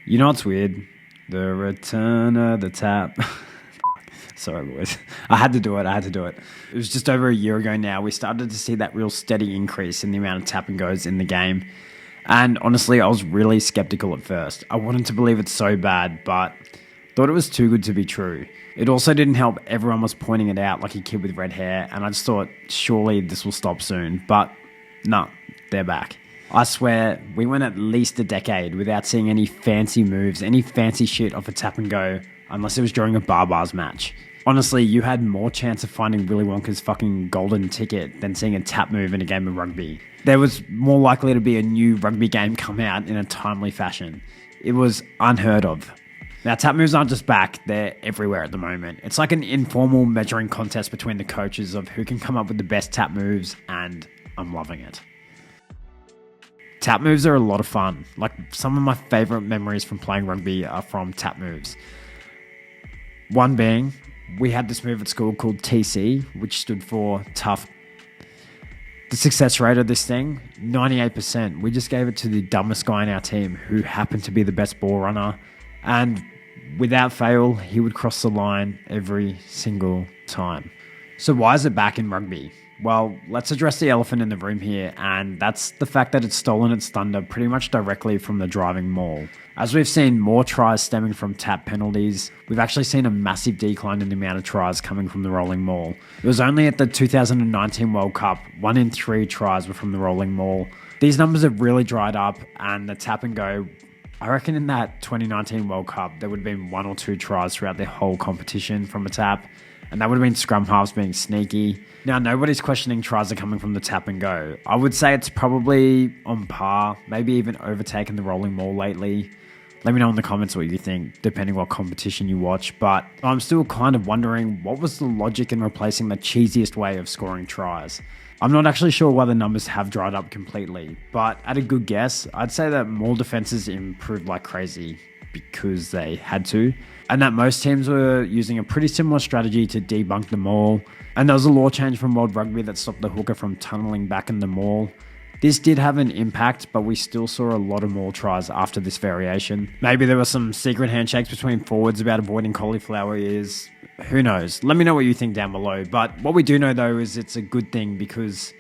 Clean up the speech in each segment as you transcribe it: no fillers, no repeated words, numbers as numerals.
You know what's weird? The return of the tap. Sorry, boys. I had to do it. It was just over a year ago now. We started to see that real steady increase in the amount of tap and goes in the game. And honestly, I was really skeptical at first. I wanted to believe it's so bad, but thought it was too good to be true. It also didn't help everyone was pointing it out like a kid with red hair, and I just thought, surely this will stop soon. But no, they're back. I swear, we went at least a decade without seeing any fancy moves, any fancy shit off a tap and go, unless it was during a bars match. Honestly, you had more chance of finding Willy Wonka's fucking golden ticket than seeing a tap move in a game of rugby. There was more likely to be a new rugby game come out in a timely fashion. It was unheard of. Now, tap moves aren't just back, they're everywhere at the moment. It's like an informal measuring contest between the coaches of who can come up with the best tap moves, and I'm loving it. Tap moves are a lot of fun. Like, some of my favourite memories from playing rugby are from tap moves. One being, we had this move at school called TC, which stood for tough. The success rate of this thing, 98%. We just gave it to the dumbest guy in our team who happened to be the best ball runner. And without fail, he would cross the line every single time. So why is it back in rugby? Well, let's address the elephant in the room here, and that's the fact that it's stolen its thunder pretty much directly from the driving maul. As we've seen more tries stemming from tap penalties, we've actually seen a massive decline in the amount of tries coming from the rolling maul. It was only at the 2019 World Cup, 1 in 3 tries were from the rolling maul. These numbers have really dried up, and the tap and go, I reckon in that 2019 World Cup, there would have been 1 or 2 tries throughout the whole competition from a tap. And that would have been scrum halves being sneaky. Now, nobody's questioning tries are coming from the tap and go. I would say it's probably on par, maybe even overtaken the rolling maul lately. Let me know in the comments what you think, depending what competition you watch. But I'm still kind of wondering, what was the logic in replacing the cheesiest way of scoring tries? I'm not actually sure why the numbers have dried up completely, but at a good guess, I'd say that maul defenses improved like crazy because they had to, and that most teams were using a pretty similar strategy to debunk the maul. And there was a law change from World Rugby that stopped the hooker from tunnelling back in the maul. This did have an impact, but we still saw a lot of maul tries after this variation. Maybe there were some secret handshakes between forwards about avoiding cauliflower ears. Who knows? Let me know what you think down below. But what we do know though is it's a good thing because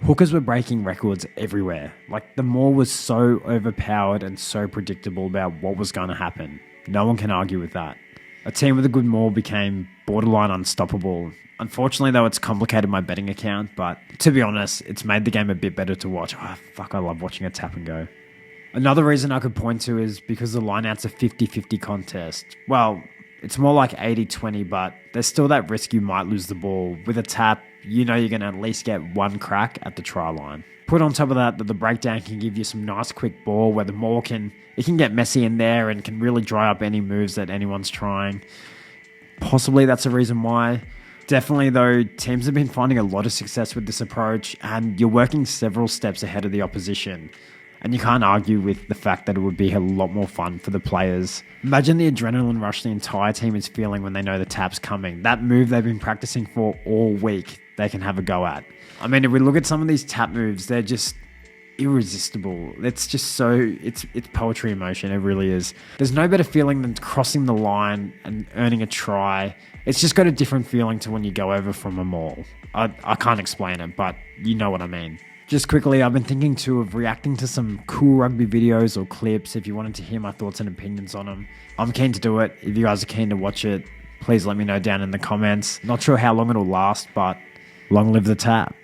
hookers were breaking records everywhere. Like, the maul was so overpowered and so predictable about what was going to happen. No one can argue with that. A team with a good maul became borderline unstoppable. Unfortunately, though, it's complicated my betting account, but to be honest, it's made the game a bit better to watch. Oh, fuck, I love watching a tap and go. Another reason I could point to is because the lineout's a 50-50 contest. Well, it's more like 80-20, but there's still that risk you might lose the ball. With a tap, you know you're going to at least get one crack at the try line. Put on top of that the breakdown can give you some nice quick ball where the maul can get messy in there and can really dry up any moves that anyone's trying. Possibly that's a reason why. Definitely though, teams have been finding a lot of success with this approach, and you're working several steps ahead of the opposition. And you can't argue with the fact that it would be a lot more fun for the players. Imagine the adrenaline rush the entire team is feeling when they know the tap's coming. That move they've been practicing for all week, they can have a go at. I mean, if we look at some of these tap moves, they're just irresistible. It's just so, it's poetry in motion. It really is. There's no better feeling than crossing the line and earning a try. It's just got a different feeling to when you go over from a maul. I can't explain it, but you know what I mean. Just quickly, I've been thinking too of reacting to some cool rugby videos or clips if you wanted to hear my thoughts and opinions on them. I'm keen to do it. If you guys are keen to watch it, please let me know down in the comments. Not sure how long it'll last, but long live the tap.